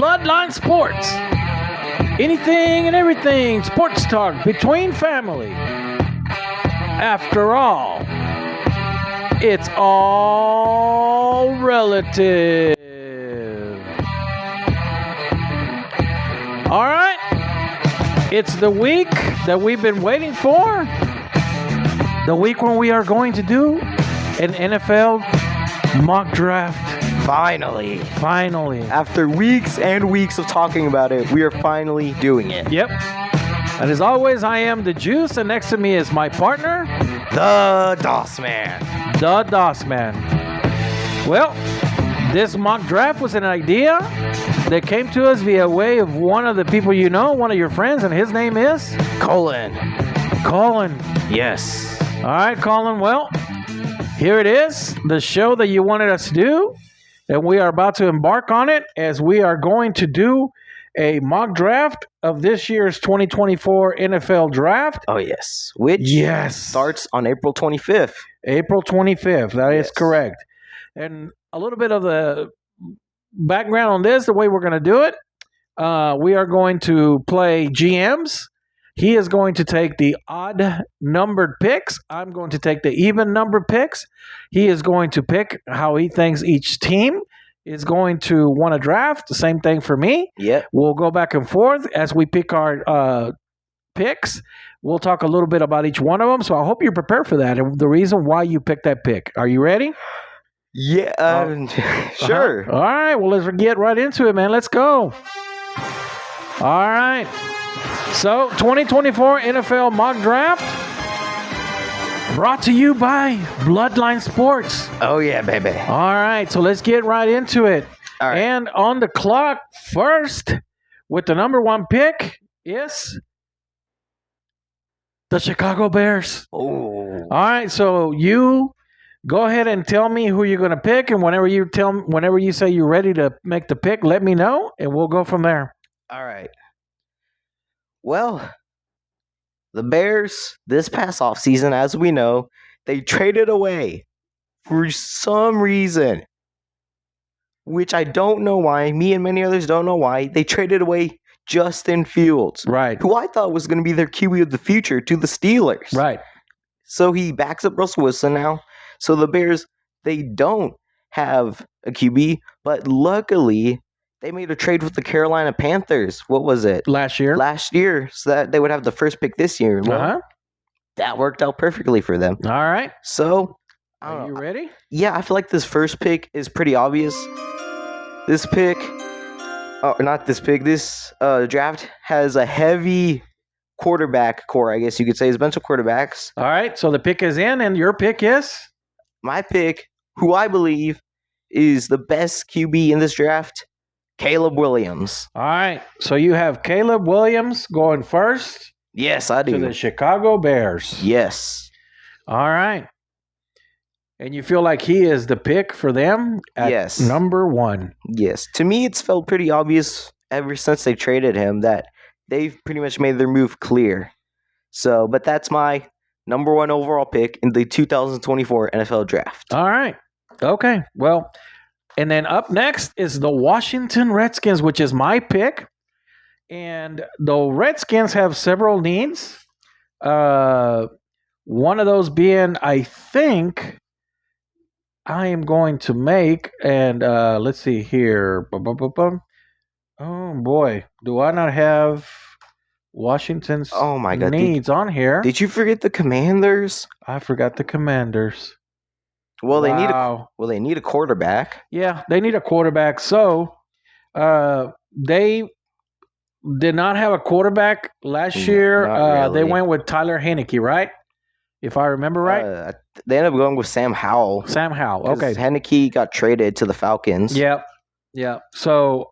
Bloodline Sports. Anything and everything sports talk between family. After all, it's all relative. All right. It's the week that we've been waiting for. The week when we are going to do an NFL mock draft. Finally. After weeks and weeks of talking about it, we are finally doing it. Yep. And as always, I am the Juice, and next to me is my partner, the DOS Man. The DOS Man. Well, this mock draft was an idea that came to us via way of one of the people you know, one of your friends, and his name is? Colin. Yes. All right, Colin. Well, here it is, the show that you wanted us to do, and we are about to embark on it as we are going to do a mock draft of this year's 2024 NFL Draft. Oh, yes. Which starts on April 25th. April 25th. That is correct. And a little bit of the background on this, the way we're going to do it. We are going to play GMs. He is going to take the odd numbered picks. I'm going to take the even numbered picks. He is going to pick how he thinks each team is going to want to draft. The same thing for me. Yeah. We'll go back and forth as we pick our picks. We'll talk a little bit about each one of them. So I hope you're prepared for that and the reason why you picked that pick. Are you ready? Yeah. Sure. All right. Well, let's get right into it, man. Let's go. All right. So, 2024 NFL Mock Draft brought to you by Bloodline Sports. Oh, yeah, baby. All right, so let's get right into it. All right. And on the clock first, with the number one pick, is the Chicago Bears. Oh. All right, so you go ahead and tell me who you're going to pick, and whenever you say you're ready to make the pick, let me know, and we'll go from there. All right. Well, the Bears, this past offseason, as we know, they traded away for some reason, which I don't know why. Me and many others don't know why. They traded away Justin Fields, right? Who I thought was going to be their QB of the future, to the Steelers. Right. So he backs up Russell Wilson now. So the Bears, they don't have a QB, but luckily they made a trade with the Carolina Panthers. What was it? Last year, so that they would have the first pick this year. Well, that worked out perfectly for them. All right. So, are you ready? Yeah, I feel like this first pick is pretty obvious. This pick, this draft has a heavy quarterback core, I guess you could say. It's a bunch of quarterbacks. All right, so the pick is in, and your pick is? My pick, who I believe is the best QB in this draft, Caleb Williams. All right. So you have Caleb Williams going first. Yes, I do. To the Chicago Bears. Yes. All right. And you feel like he is the pick for them at number one. Yes. To me, it's felt pretty obvious ever since they traded him that they've pretty much made their move clear. So, but that's my number one overall pick in the 2024 NFL Draft. All right. Okay. Well, and then up next is the Washington Redskins, which is my pick. And the Redskins have several needs. One of those being, I think, I am going to make, and let's see here. Oh, boy. Do I not have Washington's needs on here? Did you forget the Commanders? I forgot the Commanders. Well, they need a quarterback. Yeah, they need a quarterback. So, they did not have a quarterback last year. Really. They went with Tyler Heineke, right? If I remember right. They ended up going with Sam Howell. Okay. Heineke got traded to the Falcons. Yep. So,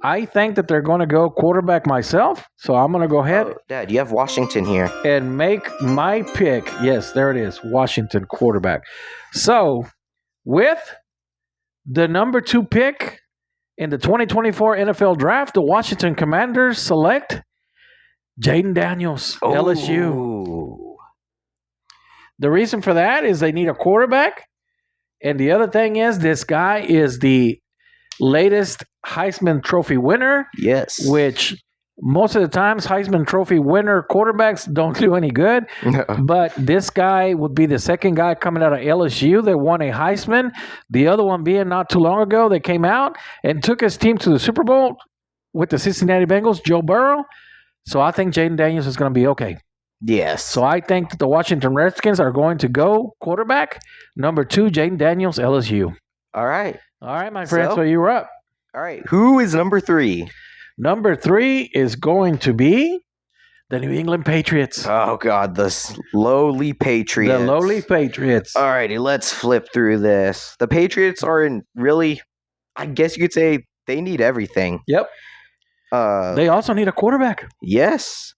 I think that they're going to go quarterback myself. So I'm going to go ahead. Dad, you have Washington here. And make my pick. Yes, there it is. Washington quarterback. So with the number 2 pick in the 2024 NFL Draft, the Washington Commanders select Jaden Daniels, LSU. The reason for that is they need a quarterback. And the other thing is this guy is the latest Heisman Trophy winner, Yes. which most of the times Heisman Trophy winner quarterbacks don't do any good. But this guy would be the second guy coming out of LSU that won a Heisman. The other one being not too long ago, they came out and took his team to the Super Bowl with the Cincinnati Bengals, Joe Burrow. So I think Jaden Daniels is going to be okay. Yes. So I think that the Washington Redskins are going to go quarterback. Number 2, Jaden Daniels, LSU. All right. All right, my friend. So you were up. All right. Who is number 3? Number 3 is going to be the New England Patriots. Oh, God. The lowly Patriots. The lowly Patriots. All righty. Let's flip through this. The Patriots are in really, I guess you could say, they need everything. Yep. They also need a quarterback. Yes.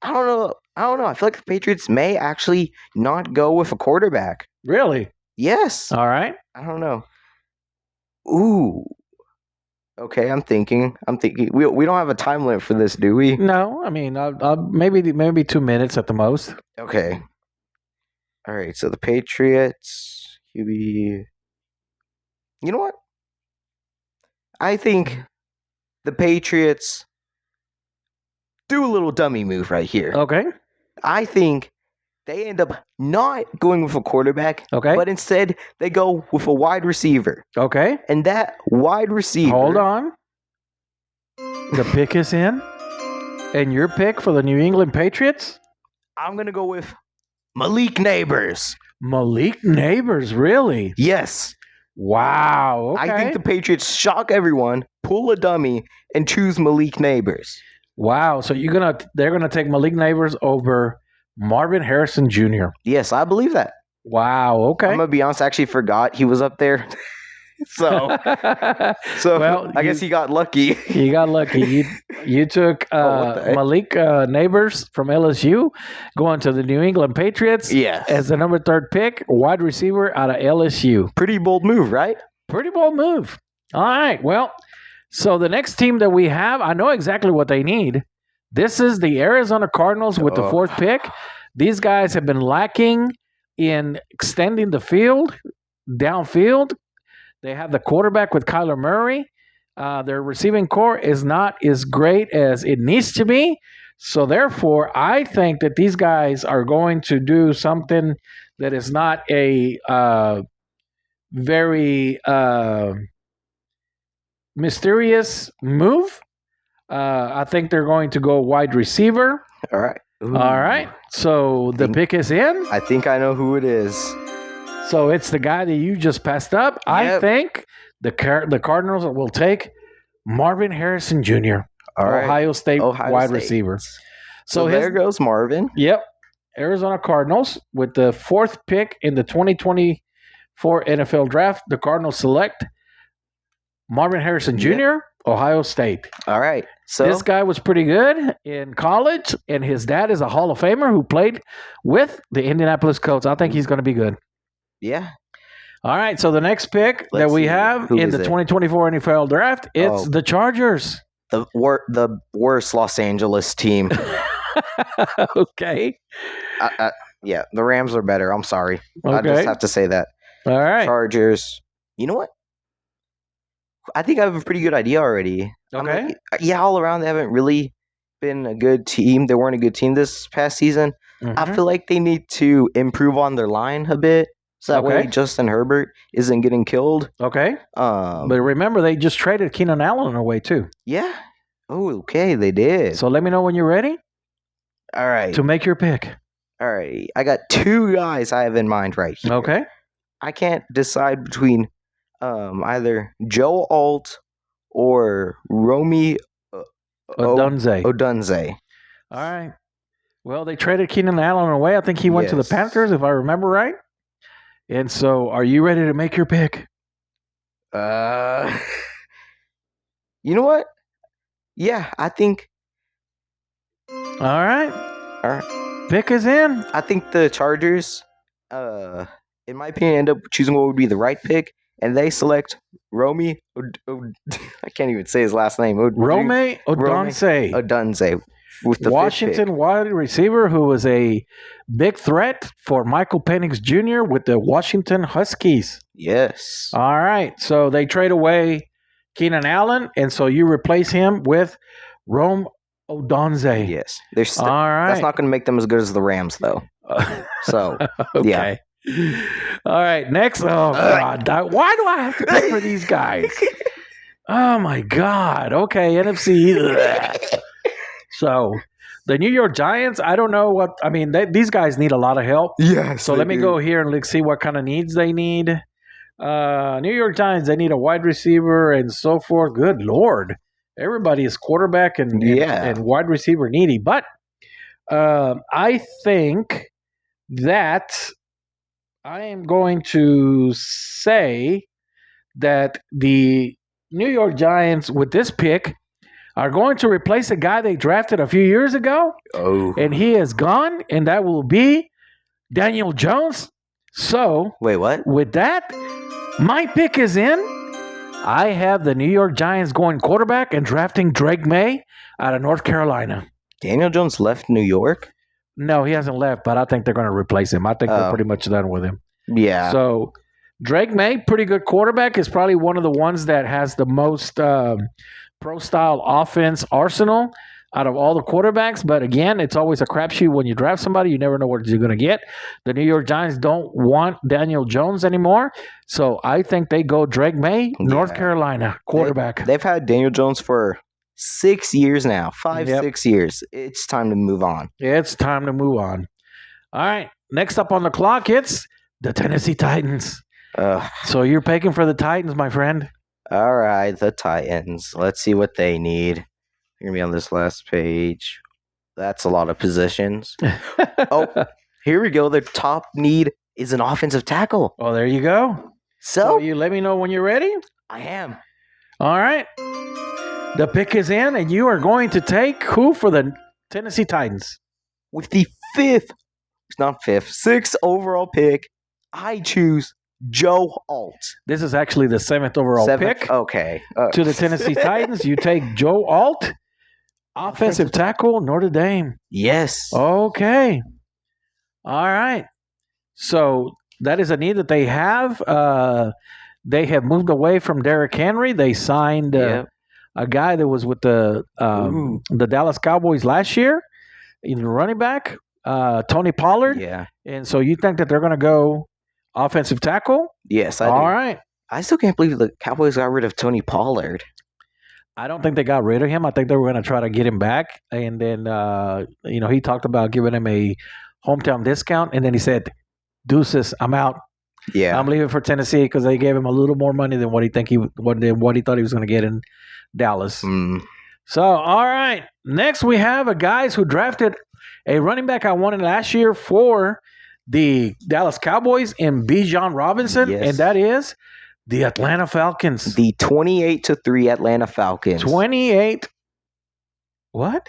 I don't know. I feel like the Patriots may actually not go with a quarterback. Really? Yes. All right. I don't know. Ooh. Okay, I'm thinking. We don't have a time limit for this, do we? No, I mean, maybe 2 minutes at the most. Okay. All right. So the Patriots, QB. You know what? I think the Patriots do a little dummy move right here. Okay. I think they end up not going with a quarterback, Okay. but instead they go with a wide receiver. Okay. And that wide receiver. Hold on. The pick is in. And your pick for the New England Patriots? I'm going to go with Malik Neighbors. Malik Neighbors, really? Yes. Wow. Okay. I think the Patriots shock everyone, pull a dummy, and choose Malik Neighbors. Wow. So they're gonna take Malik Neighbors over Marvin Harrison Jr. Yes, I believe that. Wow. Okay. I'm gonna be honest, I actually forgot he was up there. so well, I guess he got lucky. You got lucky. You took Malik Neighbors from LSU, going to the New England Patriots. Yes. As the number 3 pick, wide receiver out of LSU. Pretty bold move, right? Pretty bold move. All right. Well, so the next team that we have, I know exactly what they need. This is the Arizona Cardinals with the 4th pick. These guys have been lacking in extending the field, downfield. They have the quarterback with Kyler Murray. Their receiving core is not as great as it needs to be. So therefore, I think that these guys are going to do something that is not a very mysterious move. I think they're going to go wide receiver. All right. Ooh. All right. So the pick is in. I think I know who it is. So it's the guy that you just passed up. Yep. I think the Cardinals will take Marvin Harrison Jr., Ohio State wide receiver. So there goes Marvin. Yep. Arizona Cardinals with the 4th pick in the 2024 NFL Draft. The Cardinals select Marvin Harrison Jr., Ohio State. All right. So this guy was pretty good in college, and his dad is a Hall of Famer who played with the Indianapolis Colts. I think he's going to be good. Yeah. All right. So the next pick that we have in the 2024 NFL Draft, it's the Chargers. The worst Los Angeles team. Okay. Yeah, the Rams are better. I'm sorry. Okay. I just have to say that. All right. Chargers. You know what? I think I have a pretty good idea already. Okay. All around they haven't really been a good team. They weren't a good team this past season. Mm-hmm. I feel like they need to improve on their line a bit. So that way Justin Herbert isn't getting killed. Okay. But remember, they just traded Keenan Allen away too. Yeah. Oh, okay. They did. So let me know when you're ready. All right. To make your pick. All right. I got 2 guys I have in mind right here. Okay. I can't decide between either Joe Alt or Romy Odunze. All right. Well, they traded Keenan Allen away. I think he went to the Panthers, if I remember right. And so, are you ready to make your pick? You know what? Yeah, I think. All right. Pick is in. I think the Chargers, in my opinion, end up choosing what would be the right pick, and they select Romy. I can't even say his last name. Romy Odunze. With the Washington wide receiver who was a big threat for Michael Penix Jr. with the Washington Huskies. Yes. All right. So they trade away Keenan Allen, and so you replace him with Rome Odunze. Yes. All right. That's not going to make them as good as the Rams, though. So, okay. All right. Next. Oh, God. Why do I have to pick for these guys? Oh, my God. Okay. NFC. So, the New York Giants, I don't know what. I mean, these guys need a lot of help. Yes. So, let me go here and see what kind of needs they need. New York Giants, they need a wide receiver and so forth. Good Lord. Everybody is quarterback and wide receiver needy. But I think that I am going to say that the New York Giants, with this pick, are going to replace a guy they drafted a few years ago. Oh. And he is gone, and that will be Daniel Jones. So, wait, what? With that, my pick is in. I have the New York Giants going quarterback and drafting Drake May out of North Carolina. Daniel Jones left New York? No, he hasn't left, but I think they're going to replace him. I think they're pretty much done with him. Yeah. So, Drake May, pretty good quarterback, is probably one of the ones that has the most pro-style offense arsenal out of all the quarterbacks. But again, it's always a crapshoot when you draft somebody. You never know what you're going to get. The New York Giants don't want Daniel Jones anymore. So I think they go Drake May, North Carolina, quarterback. They've had Daniel Jones for 6 years now. 6 years. It's time to move on. It's time to move on. All right. Next up on the clock, it's the Tennessee Titans. So you're picking for the Titans, my friend. All right, the Titans. Let's see what they need. You're going to be on this last page. That's a lot of positions. Oh, here we go. Their top need is an offensive tackle. Oh, there you go. So you let me know when you're ready. I am. All right. The pick is in, and you are going to take who for the Tennessee Titans? With the sixth overall pick, I choose Joe Alt. This is actually the 7th overall pick. Okay. To the Tennessee Titans, you take Joe Alt, offensive tackle, Notre Dame. Yes. Okay. All right. So that is a need that they have. They have moved away from Derrick Henry. They signed a guy that was with the Dallas Cowboys last year, in running back, Tony Pollard. Yeah. And so you think that they're going to go offensive tackle? Yes, I do. All right. I still can't believe the Cowboys got rid of Tony Pollard. I don't think they got rid of him. I think they were going to try to get him back. And then, he talked about giving him a hometown discount. And then he said, deuces, I'm out. Yeah. I'm leaving for Tennessee because they gave him a little more money than what he thought he was going to get in Dallas. So, all right. Next, we have guys who drafted a running back I wanted last year for the Dallas Cowboys in Bijan Robinson, and that is the Atlanta Falcons. The 28-3 Atlanta Falcons. 28. What?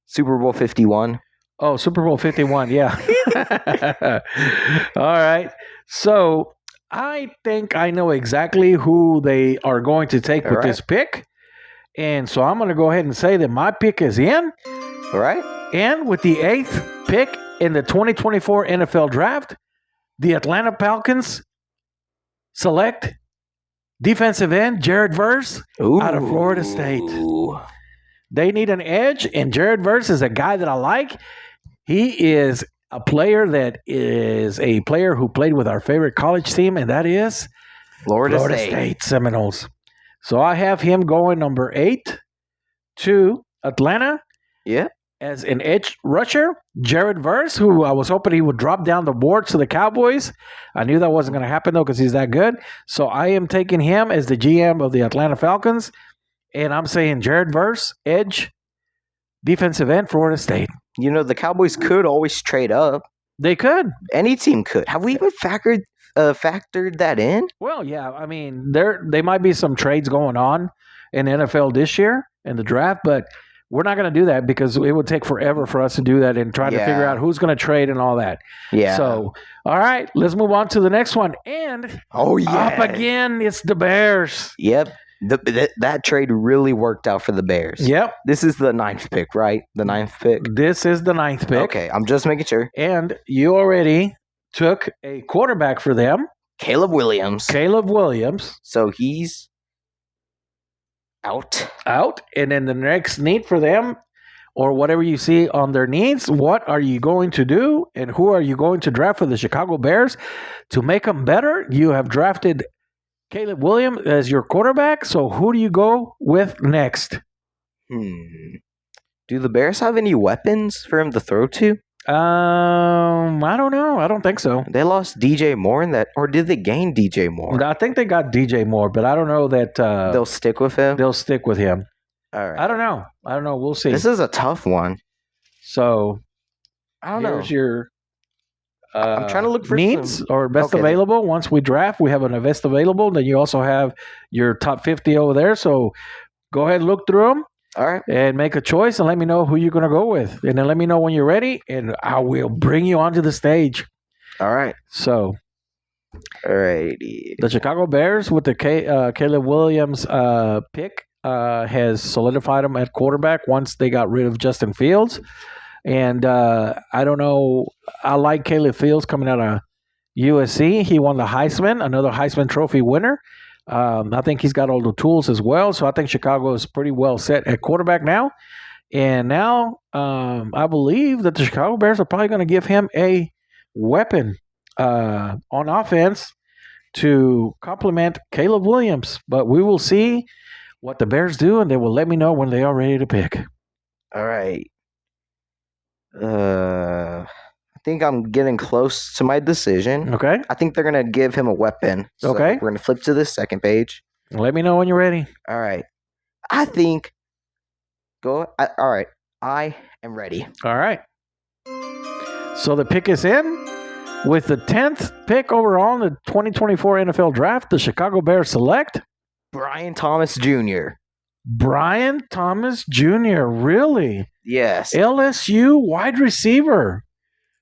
Super Bowl 51. Oh, Super Bowl 51, yeah. All right. So I think I know exactly who they are going to take with this pick. And so I'm going to go ahead and say that my pick is in. All right. And with the 8th pick in the 2024 NFL Draft, the Atlanta Falcons select defensive end Jared Verse out of Florida State. They need an edge, and Jared Verse is a guy that I like. He is a player who played with our favorite college team, and that is Florida State Seminoles. So I have him going number 8 to Atlanta. Yeah. As an edge rusher, Jared Verse, who I was hoping he would drop down the board to the Cowboys. I knew that wasn't going to happen, though, because he's that good. So I am taking him as the GM of the Atlanta Falcons, and I'm saying Jared Verse, edge, defensive end, Florida State. You know, the Cowboys could always trade up. They could. Any team could. Have we even factored that in? Well, yeah. I mean, there might be some trades going on in the NFL this year in the draft, but we're not going to do that because it would take forever for us to do that and try to figure out who's going to trade and all that. Yeah. So, all right, let's move on to the next one. And up again, it's the Bears. Yep. That trade really worked out for the Bears. Yep. This is the 9th pick, right? The 9th pick? This is the 9th pick. Okay, I'm just making sure. And you already took a quarterback for them. Caleb Williams. So he's Out. Out. And then the next need for them, or whatever you see on their needs, what are you going to do? And who are you going to draft for the Chicago Bears to make them better? You have drafted Caleb Williams as your quarterback. So who do you go with next? Do the Bears have any weapons for him to throw to? I don't know. I don't think so. They lost DJ Moore in that, or did they gain DJ Moore? I think they got DJ Moore, but I don't know that They'll stick with him. they'll stick with him. All right. I don't know. We'll see. This is a tough one. So I don't know. here's your I'm trying to look for needs some- or best Okay. available. Once we draft, we have an best available. Then you also have your top 50 over there. So go ahead and look through them All right. and make a choice and let me know who you're going to go with. And then let me know when you're ready and I will bring you onto the stage. All right. So Alrighty. the Chicago Bears with the Caleb Williams pick has solidified them at quarterback once they got rid of Justin Fields. And I don't know. I like Caleb Fields coming out of USC. He won the Heisman, another Heisman Trophy winner. I think he's got all the tools as well. So I think Chicago is pretty well set at quarterback now. And now I believe that the Chicago Bears are probably going to give him a weapon on offense to complement Caleb Williams. But we will see what the Bears do, and they will let me know when they are ready to pick. All right. I think I'm getting close to my decision. Okay? I think they're gonna give him a weapon. So Okay. We're gonna flip to the second page. Let me know when you're ready. All right. I think. All right. I am ready. All right. So the pick is in. With the 10th pick overall in the 2024 NFL Draft, the Chicago Bears select Brian Thomas Jr. Brian Thomas Jr. Really? Yes. LSU wide receiver.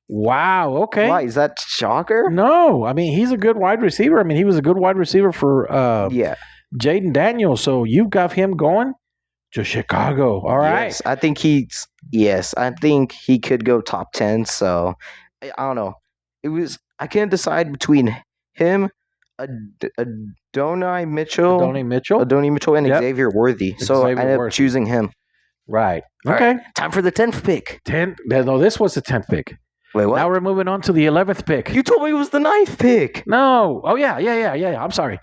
Wow. Okay. Why is that shocker? No, I mean he's a good wide receiver. I mean he was a good wide receiver for Yeah. Jaden Daniels. So you've got him going to Chicago. All right. Yes, I think he's. Yes, I think he could go top 10. So I don't know. I can't decide between him, Adonai Mitchell, Adonai Mitchell. and Yep. Xavier Worthy. So I Xavier ended up Worthy. choosing him. Right. All Okay. right, time for the 10th pick. 10. No, this was the 10th pick. Wait, what? Now we're moving on to the 11th pick. You told me it was the 9th pick. No. Oh, yeah. I'm sorry.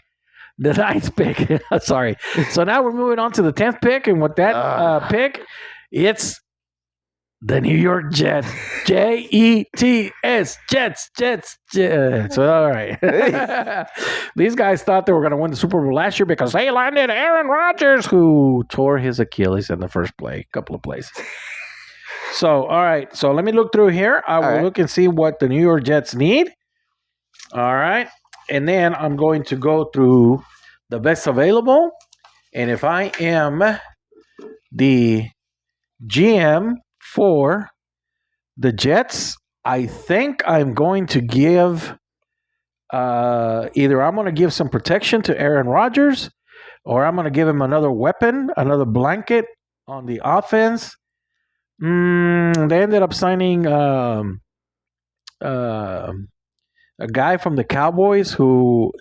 The 9th pick. Sorry. So now we're moving on to the 10th pick. And with that pick, it's the New York Jets. Jets. Jets. All right. These guys thought they were going to win the Super Bowl last year because they landed Aaron Rodgers, who tore his Achilles in the first couple of plays. So, all right. So let me look through here. I will look and see what the New York Jets need. All right. And then I'm going to go through the best available. And if I am the GM for the Jets, I think I'm going to give either I'm going to give some protection to Aaron Rodgers or I'm going to give him another weapon, another blanket on the offense. They ended up signing a guy from the Cowboys who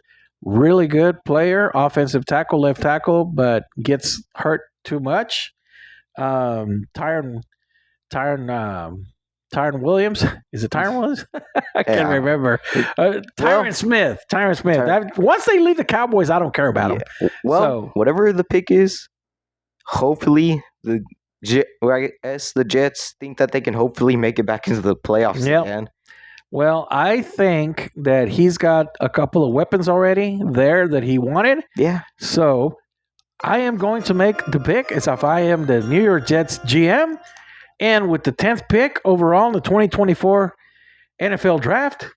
really good player, offensive tackle, left tackle, but gets hurt too much. Tyron Williams. Is it Tyron Williams? I can't remember. Tyron Smith. Once they leave the Cowboys, I don't care about them. Well, whatever the pick is, hopefully I guess the Jets think that they can hopefully make it back into the playoffs again. Well, I think that he's got a couple of weapons already there that he wanted. Yeah. So I am going to make the pick as if I am the New York Jets GM. And with the 10th pick overall in the 2024 NFL Draft,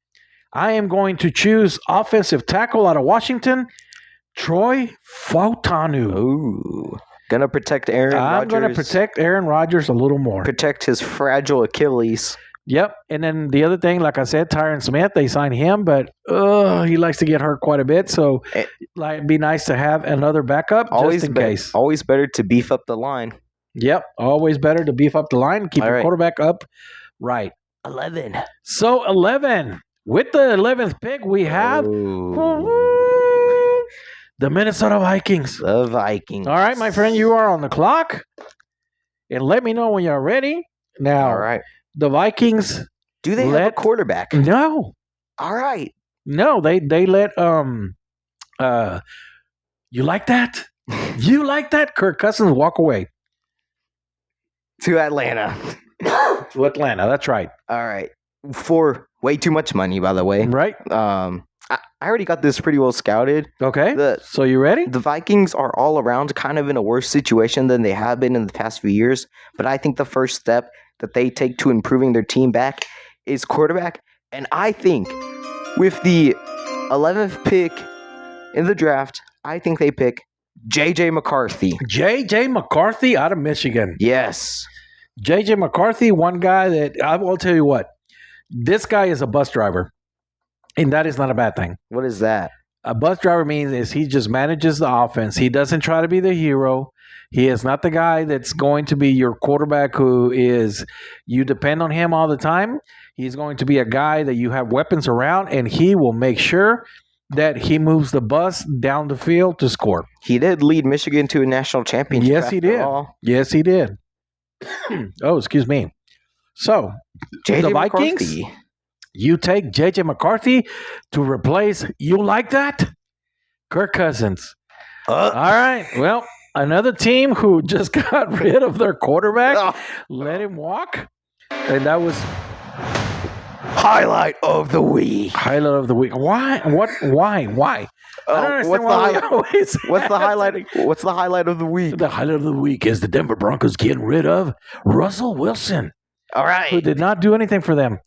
I am going to choose offensive tackle out of Washington, Troy Fautanu. Ooh. Gonna protect Aaron Rodgers. I'm going to protect Aaron Rodgers a little more. Protect his fragile Achilles. Yep. And then the other thing, like I said, Tyron Smith, they signed him, but he likes to get hurt quite a bit. So it'd be nice to have another backup just in case. Always better to beef up the line. Yep. Always better to beef up the line and keep the quarterback up. Right. 11. So 11. With the 11th pick, we have The Minnesota Vikings. The Vikings. All right, my friend, you are on the clock. And let me know when you're ready. Now, All right. the Vikings. Do they have a quarterback? No. All right. No, they let you like that? You like that? Kirk Cousins walk away To Atlanta. to Atlanta. That's right. All right. For way too much money, by the way. Right. I already got this pretty well scouted. Okay. So you ready? The Vikings are all around kind of in a worse situation than they have been in the past few years. But I think the first step that they take to improving their team back is quarterback. And I think with the 11th pick in the draft, I think they pick J.J. McCarthy. J.J. McCarthy out of Michigan. Yes. J.J. McCarthy, one guy that I will tell you what, this guy is a bus driver. And that is not a bad thing. What is that? A bus driver means is he just manages the offense. He doesn't try to be the hero. He is not the guy that's going to be your quarterback who is you depend on him all the time. He's going to be a guy that you have weapons around, and he will make sure that he moves the bus down the field to score. He did lead Michigan to a national championship. Yes, he did. Yes, he did. Oh, excuse me. So, the Vikings, McCarthy. You take J.J. McCarthy to replace, you like that? Kirk Cousins. All right. Well, another team who just got rid of their quarterback, let him walk. And that was highlight of the week. Highlight of the week. Why? What? Why? I don't understand what's the highlight? What's the highlight of the week? The highlight of the week is the Denver Broncos getting rid of Russell Wilson. All right. Who did not do anything for them.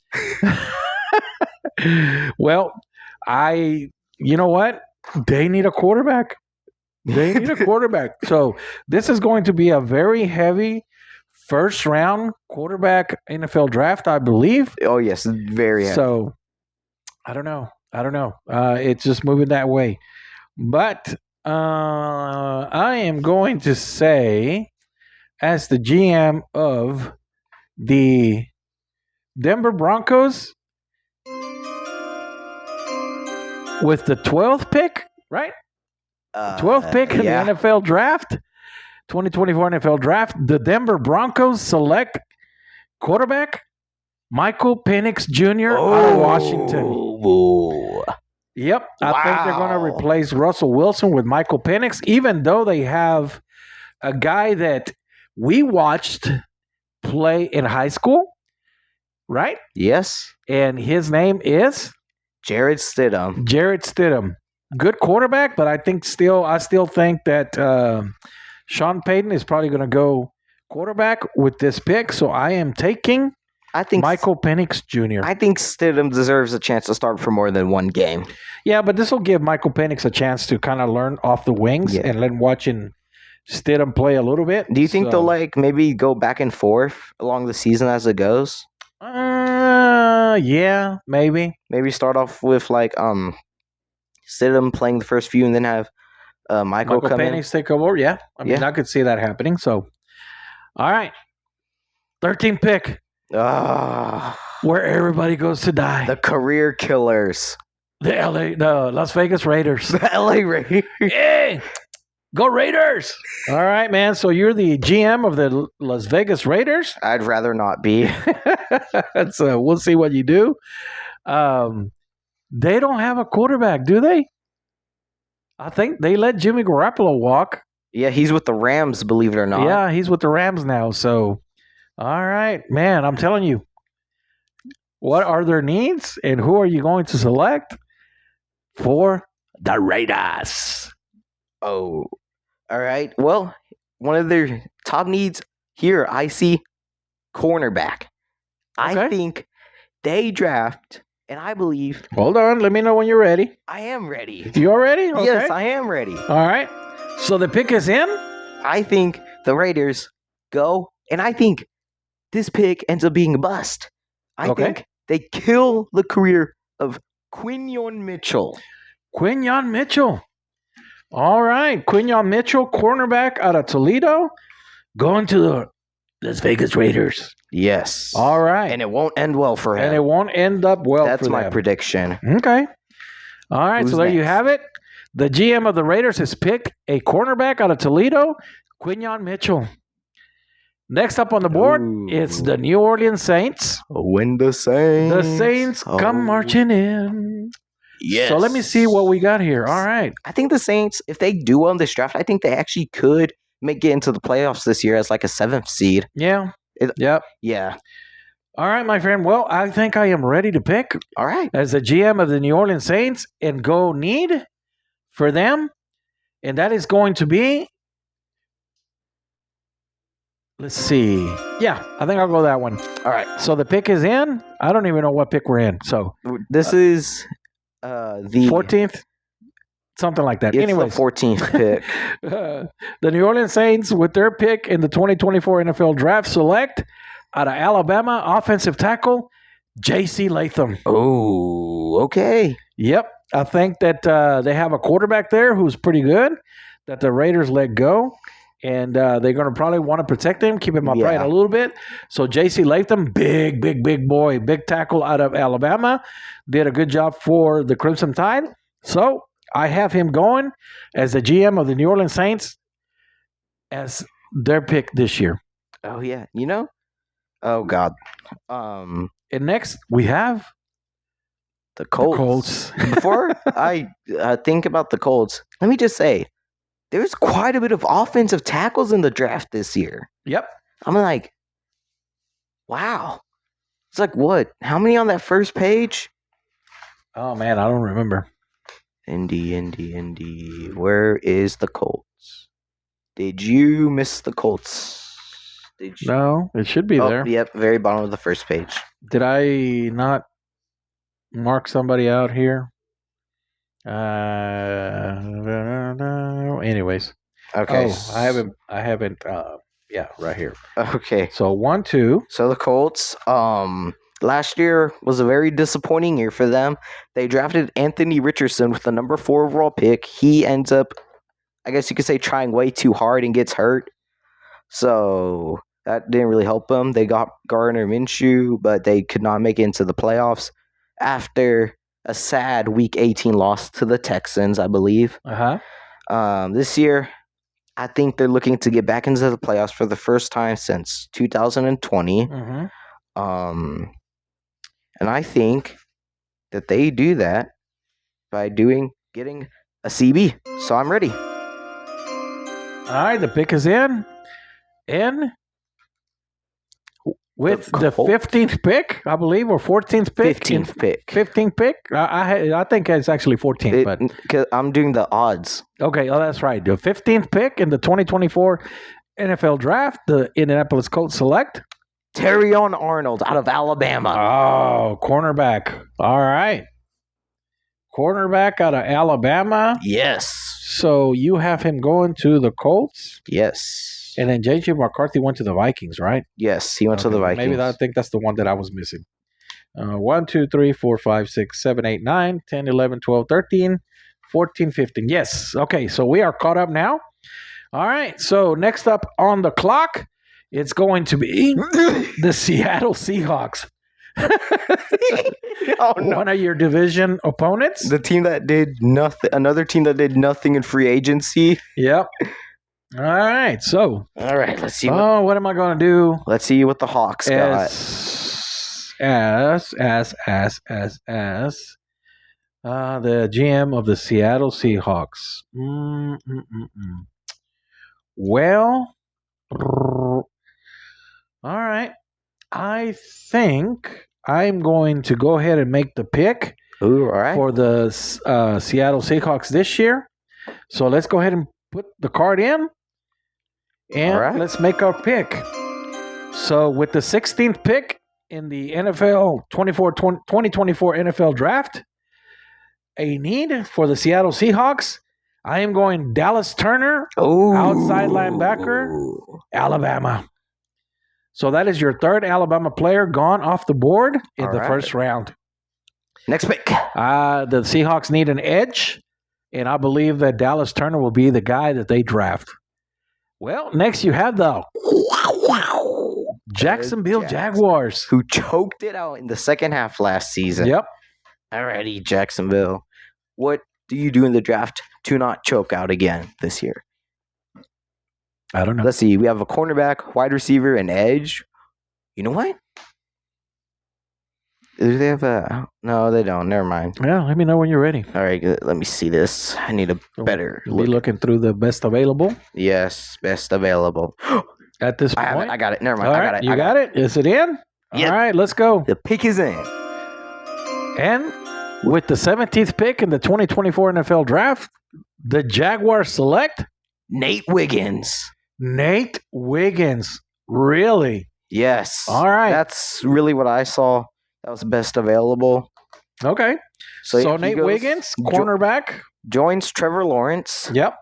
Well, you know what? They need a quarterback. They need a quarterback. So this is going to be a very heavy first round quarterback NFL draft, I believe. Oh, yes. Very heavy. So I don't know. It's just moving that way. But I am going to say, as the GM of the Denver Broncos, with the 12th pick, right? 12th pick in the NFL draft, 2024 NFL draft, the Denver Broncos select quarterback Michael Penix Jr. out of Washington. Yep. I think they're going to replace Russell Wilson with Michael Penix, even though they have a guy that we watched play in high school, right? Yes. And his name is Jarrett Stidham. Good quarterback, but I still think that Sean Payton is probably going to go quarterback with this pick. So I am taking Michael Penix Jr. I think Stidham deserves a chance to start for more than one game. Yeah, but this will give Michael Penix a chance to kind of learn off the wings and let watching Stidham play a little bit. Do you think they'll maybe go back and forth along the season as it goes? Yeah, maybe. Maybe start off with Stidham playing the first few, and then have Michael come in. Penix take over. Yeah, I mean, I could see that happening. So, all right, 13th pick. Where everybody goes to die. The career killers. The Las Vegas Raiders. The LA Raiders. Hey, go Raiders! All right, man. So you're the GM of the Las Vegas Raiders? I'd rather not be. So we'll see what you do. They don't have a quarterback, do they? I think they let Jimmy Garoppolo walk. Yeah, he's with the Rams, believe it or not. Yeah, he's with the Rams now. So, all right, man. I'm telling you. What are their needs, and who are you going to select for the Raiders? Oh, all right. Well, one of their top needs here, I see cornerback. Okay. I think they draft, and I believe... Hold on. Let me know when you're ready. I am ready. You're ready? Okay. Yes, I am ready. All right. So the pick is in? I think the Raiders go, and I think this pick ends up being a bust. I think they kill the career of Quinyon Mitchell. Quinyon Mitchell. All right. Quinyon Mitchell, cornerback out of Toledo, going to the Las Vegas Raiders. Yes. All right. And it won't end well for him. And it won't end up well for them. That's my prediction. Okay. All right. So there you have it. The GM of the Raiders has picked a cornerback out of Toledo, Quinyon Mitchell. Next up on the board, it's the New Orleans Saints. When the Saints. The Saints come marching in. Yes. So let me see what we got here. All right. I think the Saints, if they do well in this draft, I think they actually could get into the playoffs this year as like a 7th seed. Yeah. Yeah. All right, my friend. Well, I think I am ready to pick. All right. As the GM of the New Orleans Saints and go need for them. And that is going to be, let's see. Yeah, I think I'll go that one. All right. So the pick is in. I don't even know what pick we're in. So this is the 14th, something like that. It's Anyways, the 14th pick. The New Orleans Saints, with their pick in the 2024 NFL Draft, select out of Alabama offensive tackle J.C. Latham. Oh, okay. Yep. I think that they have a quarterback there who's pretty good that the Raiders let go. And they're going to probably want to protect him, keep him upright a little bit. So J.C. Latham, big boy, big tackle out of Alabama, did a good job for the Crimson Tide. So I have him going as the GM of the New Orleans Saints as their pick this year. Oh, yeah. Oh, God. And next, we have the Colts. Before I think about the Colts, let me just say, there's quite a bit of offensive tackles in the draft this year. Yep. I'm like, wow. It's like, what? How many on that first page? Oh, man, I don't remember. Indy. Where is the Colts? Did you miss the Colts? No, it should be there. Yep, very bottom of the first page. Did I not mark somebody out here? Anyways. Okay. Oh, I haven't. Yeah, right here. Okay. So 1, 2. So the Colts, last year was a very disappointing year for them. They drafted Anthony Richardson with the number 4 overall pick. He ends up, I guess you could say, trying way too hard and gets hurt. So that didn't really help them. They got Gardner Minshew, but they could not make it into the playoffs after a sad Week 18 loss to the Texans, I believe. This year, I think they're looking to get back into the playoffs for the first time since 2020. And I think that they do that by getting a CB. So I'm ready. All right, the pick is in. And with the 15th pick, I believe, or 14th pick. 15th pick. 15th pick? I think it's actually 14th. But because I'm doing the odds. Okay, that's right. The 15th pick in the 2024 NFL Draft, the Indianapolis Colts select Terrion Arnold out of Alabama. Oh, cornerback. All right. Cornerback out of Alabama. Yes. So you have him going to the Colts? Yes. And then J.J. McCarthy went to the Vikings, right? Yes, he went to the Vikings. Maybe I think that's the one that I was missing. 1, 2, 3, 4, 5, 6, 7, 8, 9, 10, 11, 12, 13, 14, 15. Yes. Okay, so we are caught up now. All right, so next up on the clock, it's going to be the Seattle Seahawks. Oh, no. One of your division opponents. The team that did nothing. Another team that did nothing in free agency. Yep. All right. So. All right. Let's see. What am I going to do? Let's see what the Hawks got. The GM of the Seattle Seahawks. Well. All right. I think I'm going to go ahead and make the pick for the Seattle Seahawks this year. So let's go ahead and put the card in, and let's make our pick. So with the 16th pick in the NFL 2024 NFL Draft, a need for the Seattle Seahawks, I am going Dallas Turner, outside linebacker, Alabama. So that is your third Alabama player gone off the board in the first round. Next pick. The Seahawks need an edge, and I believe that Dallas Turner will be the guy that they draft. Well, next you have the Jacksonville Jaguars, who choked it out in the second half last season. Yep. Alrighty, Jacksonville. What do you do in the draft to not choke out again this year? I don't know. Let's see. We have a cornerback, wide receiver, and edge. You know what? Do they have a? No, they don't. Never mind. Yeah, let me know when you're ready. All right, good. Let me see this. I need a better We'll be looking through the best available Yes, best available. at this point. I got it. Never mind. All I right, got it. you got it? Is it in? Yep. All right, let's go. The pick is in. And with the 17th pick in the 2024 NFL Draft, the Jaguars select Nate Wiggins. Nate Wiggins. Really? Yes. All right. That's really what I saw. That was best available. Okay. So he Nate goes- Wiggins, cornerback. joins Trevor Lawrence Yep.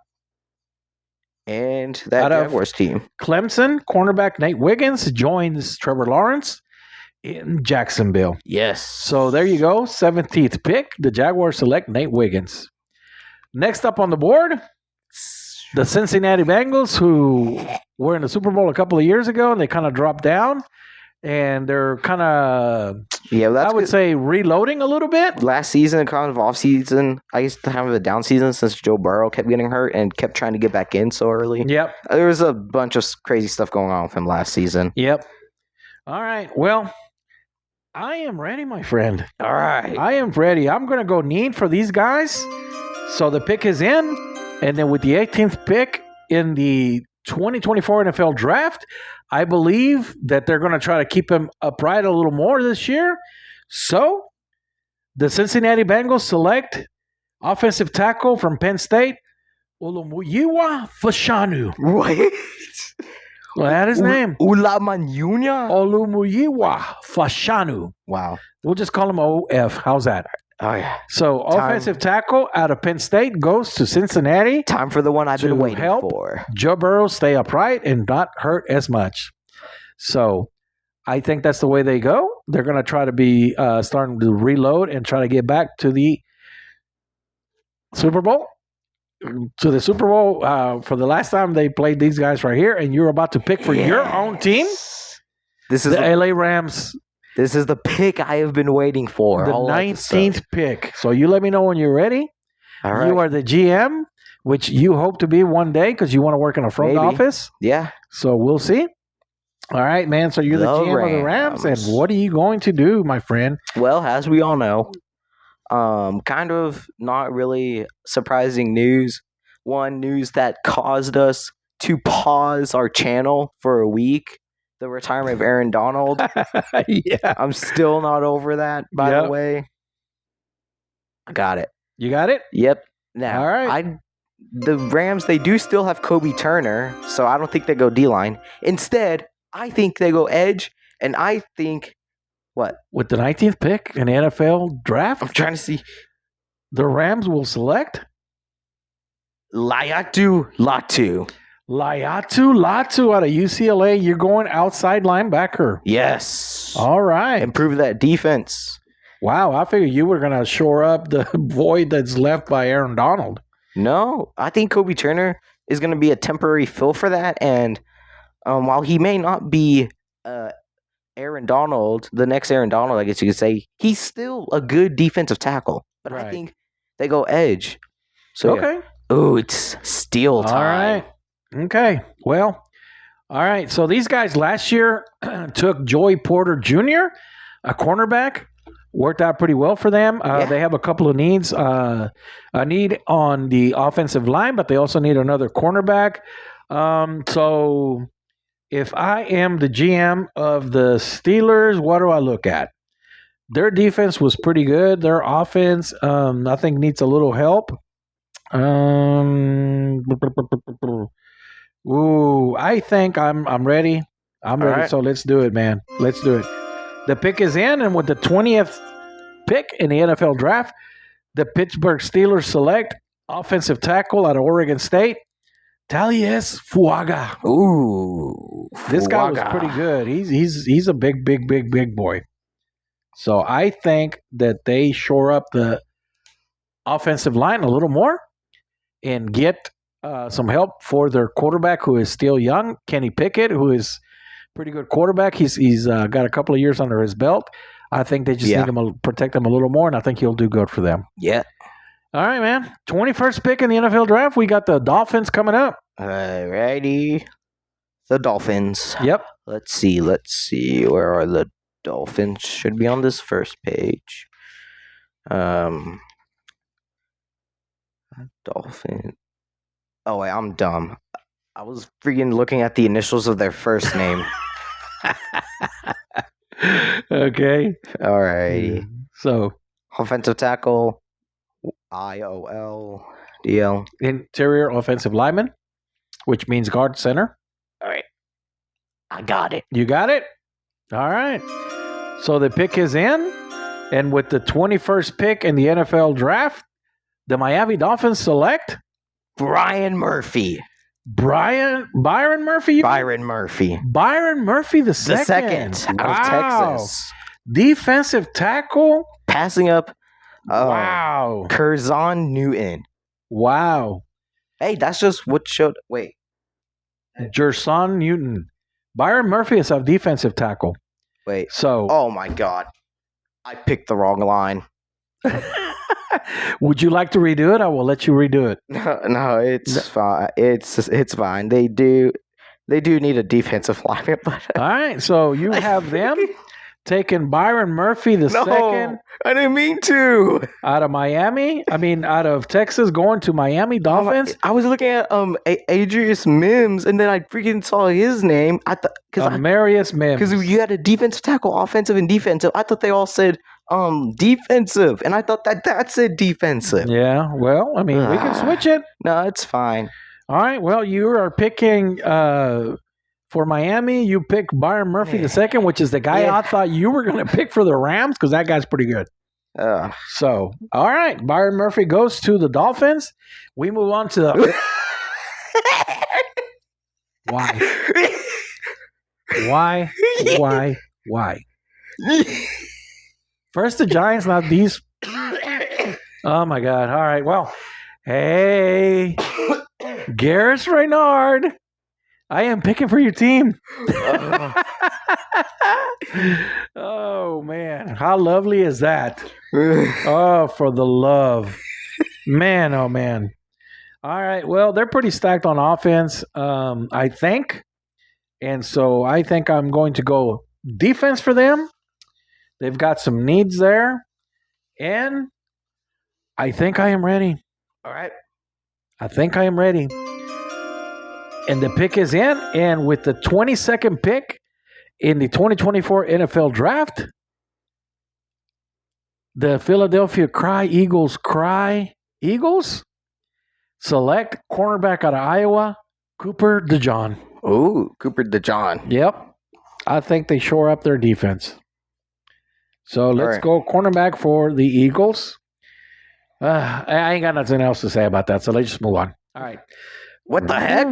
and that Out of- Jaguars team. Clemson, cornerback Nate Wiggins joins Trevor Lawrence in Jacksonville. Yes. So there you go. 17th pick. The Jaguars select Nate Wiggins. Next up on the board, the Cincinnati Bengals, who were in the Super Bowl a couple of years ago, and they kind of dropped down. And they're kind of, Yeah, that's I would good. say, reloading a little bit. Last season, kind of off season, I used to have a down season since Joe Burrow kept getting hurt and kept trying to get back in so early. Yep. There was a bunch of crazy stuff going on with him last season. Yep. All right. Well, I am ready, my friend. All right. I am ready. I'm going to go need for these guys. So the pick is in. And then with the 18th pick in the 2024 NFL Draft, I believe that they're going to try to keep him upright a little more this year. So the Cincinnati Bengals select offensive tackle from Penn State, Olumuyiwa Fashanu. Wait. Well, that is his name. Ulamanyunya? Olumuyiwa Fashanu. Wow. We'll just call him OF. How's that? Oh, yeah. So offensive tackle out of Penn State goes to Cincinnati. Time for the one I've To been waiting help for. Joe Burrow stay upright and not hurt as much. So I think that's the way they go. They're going to try to be starting to reload and try to get back to the Super Bowl. To the Super Bowl for the last time they played these guys right here, and you're about to pick for your own team, This is the LA Rams, this is the pick I have been waiting for. the all of this stuff. 19th pick. So you let me know when you're ready. All right. You are the GM, which you hope to be one day because you want to work in a front Maybe. office. Yeah. So we'll see. All right, man. So you're the The GM of the Rams, and Rams. what are you going to do, my friend? Well, as we all know, kind of not really surprising news. One news that caused us to pause our channel for a week. The retirement of Aaron Donald. Yeah. I'm still not over that, by the Yep. way. I got it. You got it? Yep. Now, All right. the Rams, they do still have Kobe Turner, so I don't think they go D-line. Instead, I think they go edge, and I think, what? With the 19th pick in the NFL I'm draft, trying to see. the Rams will select Laiatu Latu. Latu out of UCLA. You're going outside linebacker. Yes. All right. Improve that defense. Wow. I figured you were going to shore up the void that's left by Aaron Donald. No, I think Kobe Turner is going to be a temporary fill for that. And while he may not be Aaron Donald, the next Aaron Donald, I guess you could say, he's still a good defensive tackle. But I Right. think they go edge. So, Okay. oh, it's steal time. All right. Okay. Well, all right. So these guys last year took Joey Porter Jr., a cornerback. Worked out pretty well for them. Yeah. They have a couple of needs. A need on the offensive line, but they also need another cornerback. So if I am the GM of the Steelers, what do I look at? Their defense was pretty good. Their offense, I think, needs a little help. I think I'm ready. I'm All ready. right. So let's do it, man. Let's do it. The pick is in, and with the 20th pick in the NFL draft, the Pittsburgh Steelers select offensive tackle out of Oregon State, Talies Fuaga. Ooh. This guy was Fuaga. pretty good. He's a big boy. So I think that they shore up the offensive line a little more and get some help for their quarterback who is still young, Kenny Pickett, who is pretty good quarterback. He's got a couple of years under his belt. I think they just need him to protect him a little more, and I think he'll do good for them. Yeah. All right, man. 21st pick in the NFL draft. We got the Dolphins coming up. Alrighty. The Dolphins. Yep. Let's see. Where are the Dolphins? Should be on this first page. Dolphin. Oh wait, I'm dumb. I was freaking looking at the initials of their first name. Okay. Alrighty. So, Offensive tackle. IOLDL. interior offensive lineman, which means guard center. All right. I got it. You got it? All right. So the pick is in. And with the 21st pick in the NFL draft, the Miami Dolphins select Byron Murphy. Byron Murphy? Byron Murphy. Byron Murphy the The second. second out of Texas. Defensive tackle. Passing up Wow. Curzon Newton. Wow. Hey, that's just what showed. Wait. Jerson Newton. Byron Murphy is a defensive tackle. Wait. So, Oh my God. I picked the wrong line. would you like to redo it? I will let you redo it. No, it's fine. It's fine. They do need a defensive lineman, but All right. So you have them taking Byron Murphy the second I didn't mean to. out of out of Texas, going to Miami Dolphins. I was looking at Adrius Mims, and then I freaking saw his name. I thought Marius Mims. because you had a defensive tackle, offensive, and defensive. I thought they all said defensive, and I thought that said defensive. Yeah. Well, we can switch it. No, it's fine. All right. Well, you are picking for Miami. You pick Byron Murphy the second, which is the guy Yeah. I thought you were going to pick for the Rams because that guy's pretty good. So, all right. Byron Murphy goes to the Dolphins. We move on to the. Why? Why? First the Giants, not these. Oh my God! All right. Well, hey, Garris Reynard, I am picking for your team. Oh man, how lovely is that? Oh, for the love, man! Oh man. All right. Well, they're pretty stacked on offense, I think, and so I think I'm going to go defense for them. They've got some needs there, and I think I am ready. All right. I think I am ready. And the pick is in, and with the 22nd pick in the 2024 NFL Draft, the Philadelphia Eagles select cornerback out of Iowa, Cooper DeJean. Ooh, Cooper DeJean. Yep. I think they shore up their defense. So let's go cornerback for the Eagles. I ain't got nothing else to say about that, so let's just move on. All right. What the heck?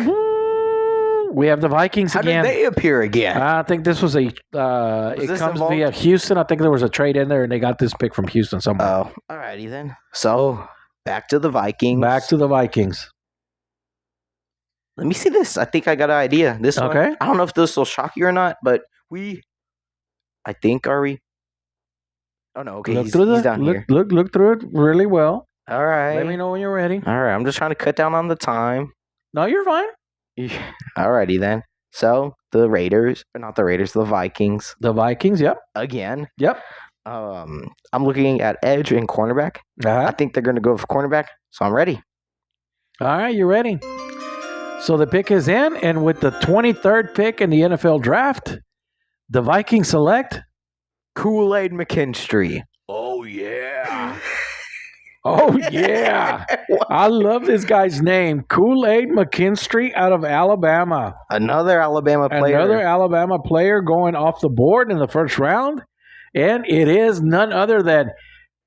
We have the Vikings How again. did they appear again? I think this was it this comes involved? via Houston. I think there was a trade in there, and they got this pick from Houston somewhere. Oh, alrighty then. So back to the Vikings. Back to the Vikings. Let me see this. I think I got an idea. This one. Okay. I don't know if this will shock you or not, but I think, are we? Oh no. Okay. Look He's through down here. Look through it really well. All right. Let me know when you're ready. All right. I'm just trying to cut down on the time. No, you're fine. Alrighty then. So the Vikings The Vikings. Yep. again. Yep. I'm looking at edge and cornerback. I think they're going to go for cornerback, so I'm ready. All right, you're ready. So the pick is in, and with the 23rd pick in the NFL Draft, the Vikings select Kool-Aid McKinstry. Oh yeah. Oh yeah. I love this guy's name. Kool-Aid McKinstry out of Alabama. Another Alabama player. Another Alabama player going off the board in the first round. And it is none other than,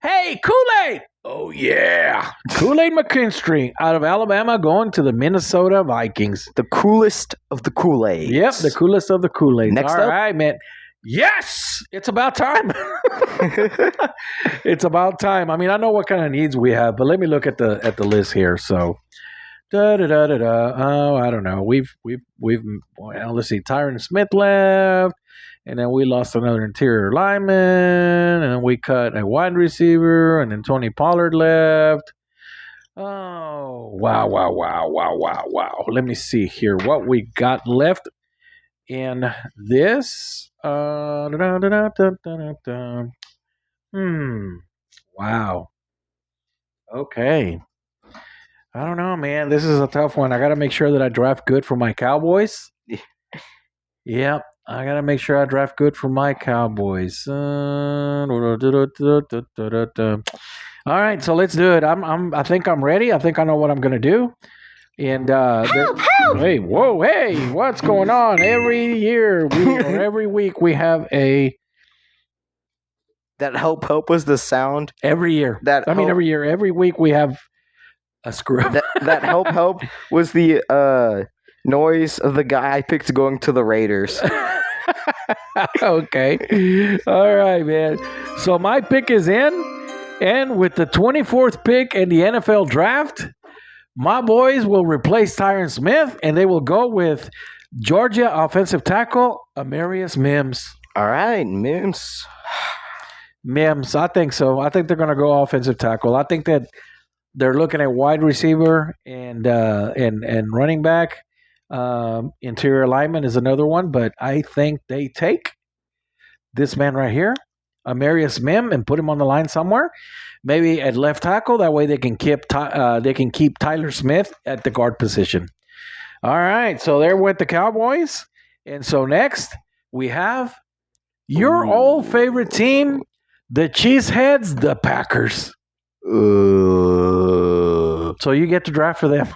hey, Kool-Aid. Oh yeah. Kool-Aid McKinstry out of Alabama going to the Minnesota Vikings. The coolest of the Kool-Aid. Yep, the coolest of the Kool-Aid. Next All up. right, man. Yes, it's about time. It's about time. I mean, I know what kind of needs we have, but let me look at the list here. So, Oh, I don't know. Well, let's see. Tyron Smith left, and then we lost another interior lineman, and then we cut a wide receiver, and then Tony Pollard left. Oh, wow, wow, wow, wow, wow, wow. Let me see here what we got left in this. Wow. Okay. I don't know, man. This is a tough one. I got to make sure that I draft good for my Cowboys. Yep. I got to make sure I draft good for my Cowboys. All right, so let's do it. I think I'm ready. I think I know what I'm going to do. And hey, whoa, hey, what's going on? Every year or every week we have a That help was the sound. every year. Every year, every week we have a screw. That help was the noise of the guy I picked going to the Raiders. Okay. All right, man. So my pick is in, and with the 24th pick in the NFL draft, my boys will replace Tyron Smith, and they will go with Georgia offensive tackle Amarius Mims. All right, Mims. Mims, I think so. I think they're going to go offensive tackle. I think that they're looking at wide receiver and running back. Interior alignment is another one, but I think they take this man right here, Amarius Mim, and put him on the line somewhere. Maybe at left tackle. That way they can keep Tyler Smith at the guard position. All right, so there went the Cowboys, and so next we have your old favorite team, the Cheeseheads, the Packers. So you get to draft for them.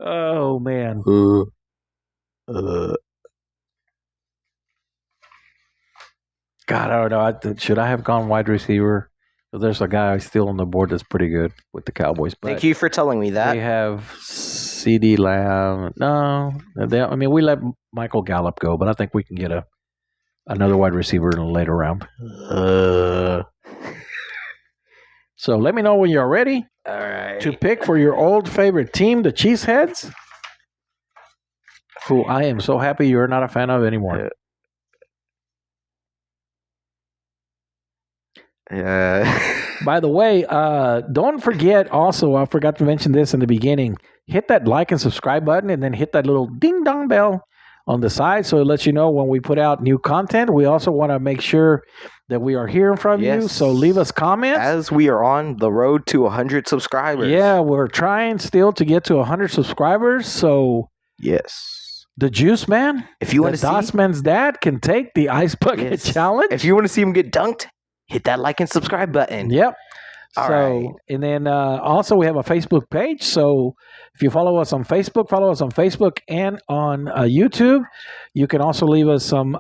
Oh man. God, I don't know. Should I have gone wide receiver? There's a guy still on the board that's pretty good with the Cowboys. But thank you for telling me that. They have CD Lamb. No, we let Michael Gallup go, but I think we can get another wide receiver in a later round. So let me know when you're ready. All right. To pick for your old favorite team, the Cheeseheads, who I am so happy you're not a fan of anymore. By the way, don't forget also, I forgot to mention this in the beginning, hit that like and subscribe button and then hit that little ding dong bell on the side so it lets you know when we put out new content. We also want to make sure that we are hearing from you, so leave us comments. As we are on the road to 100 subscribers. Yeah, we're trying still to get to 100 subscribers, so yes. The Juice Man, if you want to see Dossman's dad, can take the Ice Bucket Challenge. If you want to see him get dunked, hit that like and subscribe button. Yep. All right. And then also we have a Facebook page. So if you follow us on Facebook and on YouTube. You can also leave us some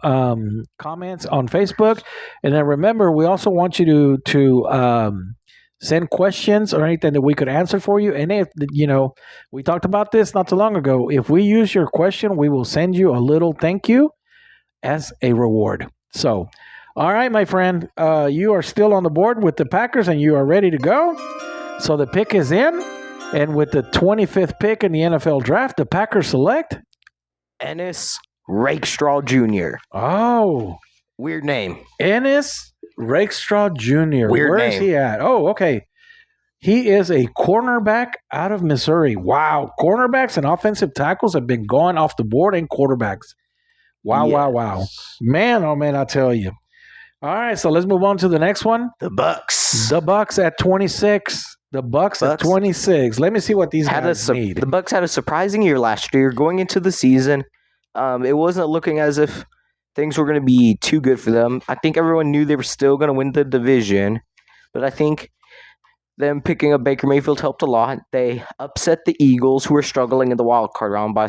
comments on Facebook. And then remember, we also want you to send questions or anything that we could answer for you. And if, we talked about this not too long ago. If we use your question, we will send you a little thank you as a reward. So, all right, my friend, you are still on the board with the Packers and you are ready to go. So the pick is in. And with the 25th pick in the NFL draft, the Packers select Ennis Rakestraw Jr. Oh. Weird name. Ennis Rakestraw Jr. Where is he at? Oh, okay. He is a cornerback out of Missouri. Wow. Cornerbacks and offensive tackles have been going off the board, and quarterbacks. Wow, wow. Man, oh man, I tell you. All right, so let's move on to the next one. The Bucks. The Bucks at 26. The Bucks at 26. Let me see what these guys need. The Bucks had a surprising year last year. Going into the season, it wasn't looking as if things were going to be too good for them. I think everyone knew they were still going to win the division, but I think them picking up Baker Mayfield helped a lot. They upset the Eagles, who were struggling in the wild card round, by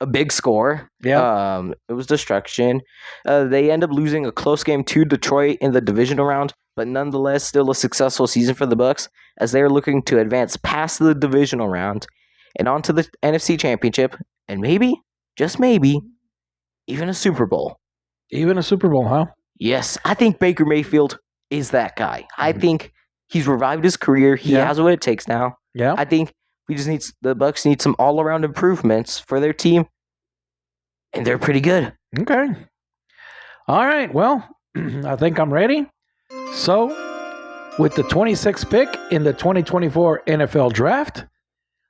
a big score. Yeah. It was destruction. They end up losing a close game to Detroit in the divisional round, but nonetheless, still a successful season for the Bucks as they are looking to advance past the divisional round and onto the NFC Championship, and maybe, just maybe, even a Super Bowl. Even a Super Bowl, huh? Yes, I think Baker Mayfield is that guy. I think he's revived his career. He has what it takes now. Yeah. I think the Bucks need some all-around improvements for their team, and they're pretty good. Okay. All right. Well, I think I'm ready. So, with the 26th pick in the 2024 NFL Draft,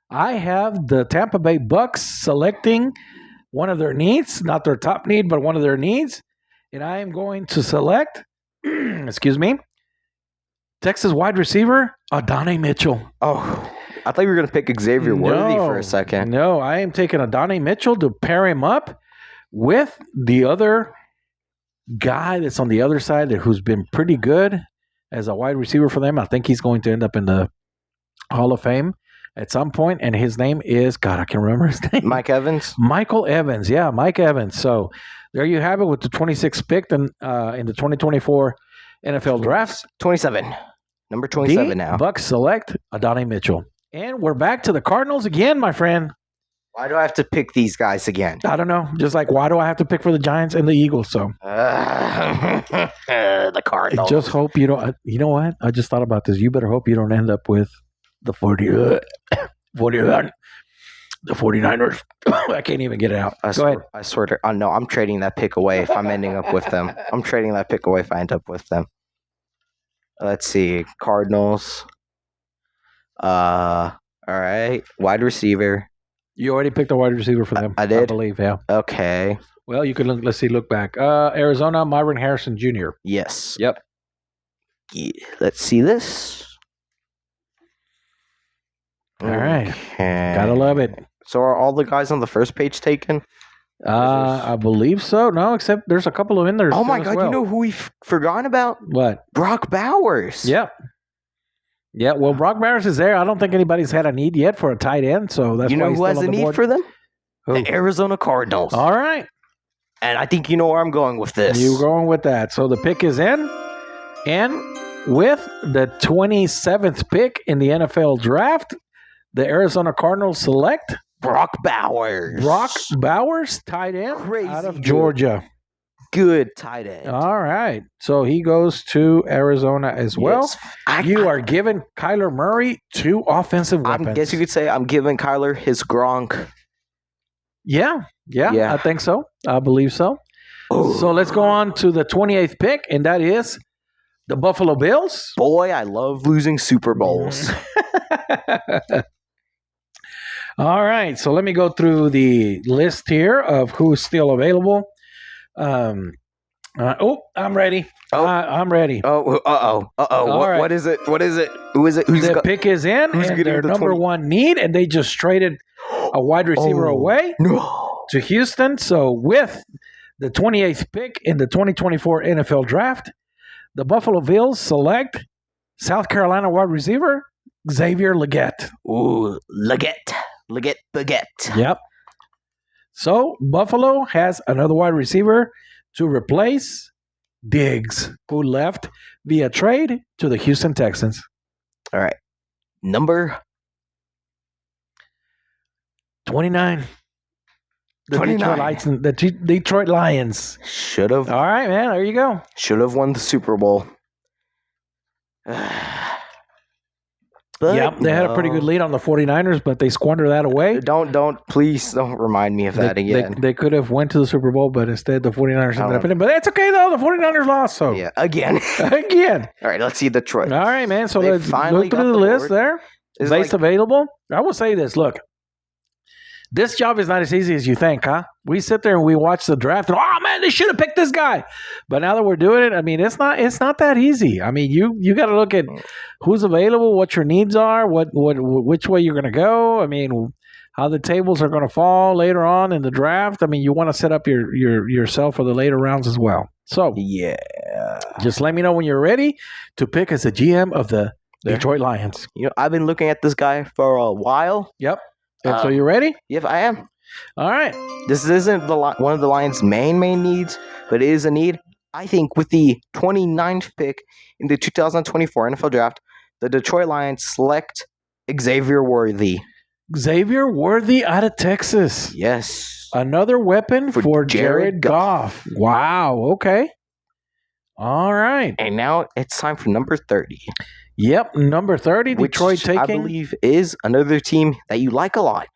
I have the Tampa Bay Bucks selecting one of their needs, not their top need, but one of their needs. And I am going to select, excuse me, Texas wide receiver, Adonai Mitchell. Oh, I thought you were going to pick Xavier Worthy for a second. No, I am taking Adonai Mitchell to pair him up with the other guy that's on the other side who's been pretty good as a wide receiver for them. I think he's going to end up in the Hall of Fame at some point, and his name is, God, I can't remember his name. Mike Evans? Michael Evans. Yeah, Mike Evans. So there you have it with the 26th pick in the 2024 NFL Draft. 27. Number 27 now. Bucks select Adonai Mitchell. And we're back to the Cardinals again, my friend. Why do I have to pick these guys again? I don't know. Just like, why do I have to pick for the Giants and the Eagles? So the Cardinals. Just hope you don't. You know what? I just thought about this. You better hope you don't end up with the 49ers. I can't even get it out. Go ahead. I swear to no, I'm trading that pick away if I'm ending up with them. I'm trading that pick away if I end up with them. Let's see. Cardinals. All right. Wide receiver. You already picked a wide receiver for them. I did? I believe, yeah. Okay. Well, you can look back. Arizona, Myron Harrison Jr. Yes. Yep. Yeah, let's see this. All right. Okay. Gotta love it. So are all the guys on the first page taken? I believe so. No, except there's a couple of in there. Oh my God! Well. You know who we forgot about? What? Brock Bowers. Yep. Yeah. Well, Brock Bowers is there. I don't think anybody's had a need yet for a tight end. So that's why who has a need for them? Who? The Arizona Cardinals. All right. And I think you know where I'm going with this. You're going with that. So the pick is in, and with the 27th pick in the NFL Draft, the Arizona Cardinals select Brock Bowers. Brock Bowers, tight end out of Georgia. Good tight end. All right. So he goes to Arizona as well. Yes. You are giving Kyler Murray 2 offensive weapons. I guess you could say I'm giving Kyler his Gronk. Yeah, I think so. I believe so. Ooh. So let's go on to the 28th pick, and that is the Buffalo Bills. Boy, I love losing Super Bowls. All right, so let me go through the list here of who's still available. I'm ready. I'm ready. Right. What is it? Who is it? The pick is in, and their number one need, and they just traded a wide receiver away to Houston. So with the 28th pick in the 2024 NFL Draft, the Buffalo Bills select South Carolina wide receiver Xavier Legette. Ooh, Legette Baguette. Yep. So Buffalo has another wide receiver to replace Diggs, who left via trade to the Houston Texans. All right. Number 29. The Detroit Lions. Should have. All right, man. There you go. Should have won the Super Bowl. Yep, they had a pretty good lead on the 49ers, but they squandered that away. Please don't remind me of that again. They could have went to the Super Bowl, but instead the 49ers ended up in it. But that's okay, though. The 49ers lost, so. Yeah, again. Again. All right, let's see Detroit. All right, man. So let's look through the list there. Base available. I will say this. Look, this job is not as easy as you think, huh? We sit there and we watch the draft and, oh, man, they should have picked this guy. But now that we're doing it, I mean, it's not that easy. I mean, you got to look at who's available, what your needs are, which way you're going to go. I mean, how the tables are going to fall later on in the draft. I mean, you want to set up yourself for the later rounds as well. So, yeah, just let me know when you're ready to pick as the GM of the Detroit Lions. You know, I've been looking at this guy for a while. Yep. And so you ready? Yep, I am. All right. This isn't one of the Lions' main needs, but it is a need. I think with the 29th pick in the 2024 NFL Draft, the Detroit Lions select Xavier Worthy. Xavier Worthy out of Texas. Yes. Another weapon for Jared Goff. Wow. Okay. All right. And now it's time for number 30. Yep, number 30, which Detroit taking. I believe is another team that you like a lot.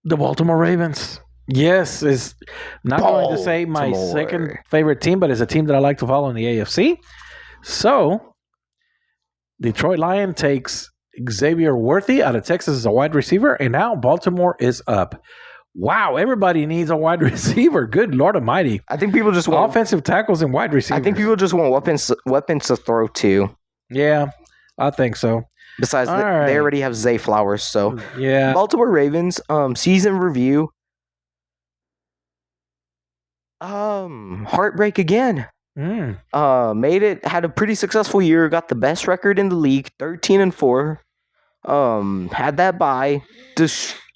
The Baltimore Ravens. Yes, is not going to say my Baltimore. second favorite team, but it's a team that I like to follow in the AFC. So, Detroit Lion takes Xavier Worthy out of Texas as a wide receiver, and now Baltimore is up. Wow, everybody needs a wide receiver. Good Lord Almighty. I think people just want Offensive tackles and wide receivers. I think people just want weapons to throw to. Yeah, I think so. Besides, All right. they already have Zay Flowers. So, Yeah. Baltimore Ravens season review. Heartbreak again. Made it. Had a pretty successful year. Got the best record in the league, 13-4. Had that bye.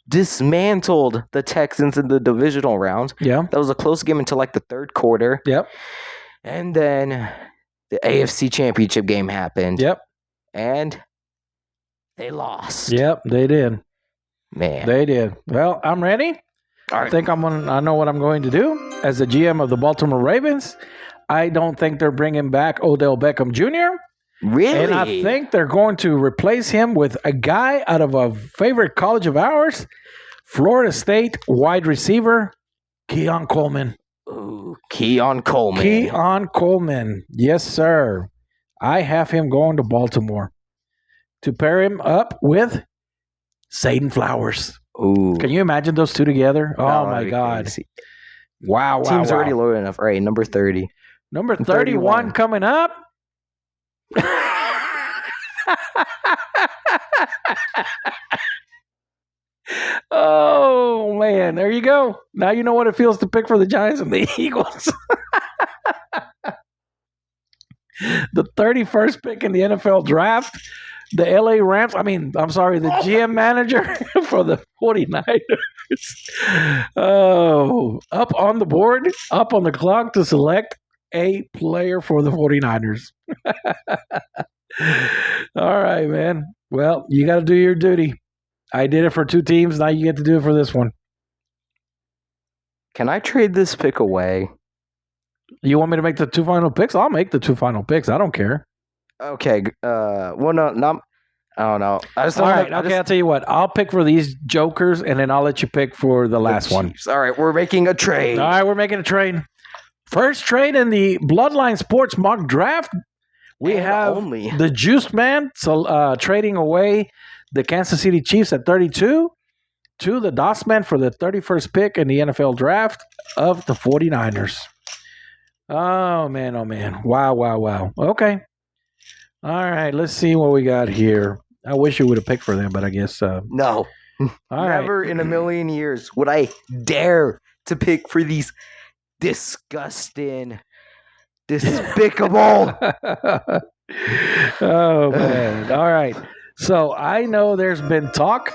Dismantled the Texans in the divisional round. Yeah. That was a close game until like the third quarter. Yep. And then the AFC Championship game happened. Yep. And they lost. Yep, they did. Man. They did. Well, I'm ready. All right. I think I know what I'm going to do. As the GM of the Baltimore Ravens, I don't think they're bringing back Odell Beckham Jr. Really? And I think they're going to replace him with a guy out of a favorite college of ours, Florida State wide receiver, Keon Coleman. Ooh, Keon Coleman. Keon Coleman. Yes, sir. I have him going to Baltimore to pair him up with Zayden Flowers. Ooh. Can you imagine those two together? Oh, my God. Crazy. Wow. Team's already low enough. All right, number 30. Number 31 coming up. Oh, man. There you go. Now you know what it feels to pick for the Giants and the Eagles. The 31st pick in the NFL draft. The LA Rams, the GM manager for the 49ers. Oh, up on the board, up on the clock to select a player for the 49ers. All right, man. Well, you got to do your duty. I did it for two teams. Now you get to do it for this one. Can I trade this pick away? You want me to make the two final picks? I'll make the two final picks. I don't care. Okay. Well, no, I don't know. I'll tell you what. I'll pick for these jokers, and then I'll let you pick for the last one. All right, we're making a trade. All right, we're making a trade. First trade in the Bloodline Sports mock draft. We have the Juiced Man trading away the Kansas City Chiefs at 32 to the DOS Man for the 31st pick in the NFL draft of the 49ers. Oh, man. Wow. Okay. All right, let's see what we got here. I wish you would have picked for them, but I guess... No. Never in a million years would I dare to pick for these disgusting, despicable... Oh, man. All right. So I know there's been talk,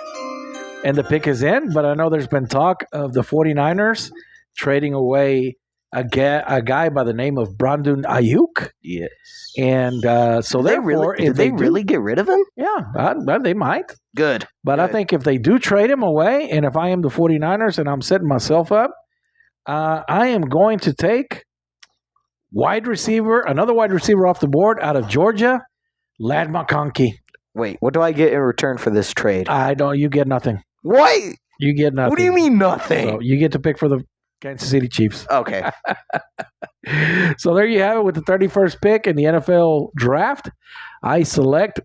and the pick is in, but I know there's been talk of the 49ers trading away a guy by the name of Brandon Ayuk. Yes. And so therefore, did they really get rid of him? Yeah, they might. Good. But I think if they do trade him away, and if I am the 49ers and I'm setting myself up, I am going to take another wide receiver off the board out of Georgia, Ladd McConkey. Wait, what do I get in return for this trade? You get nothing. What? You get nothing. What do you mean nothing? So you get to pick for the Kansas City Chiefs. Okay. So there you have it with the 31st pick in the NFL draft. I select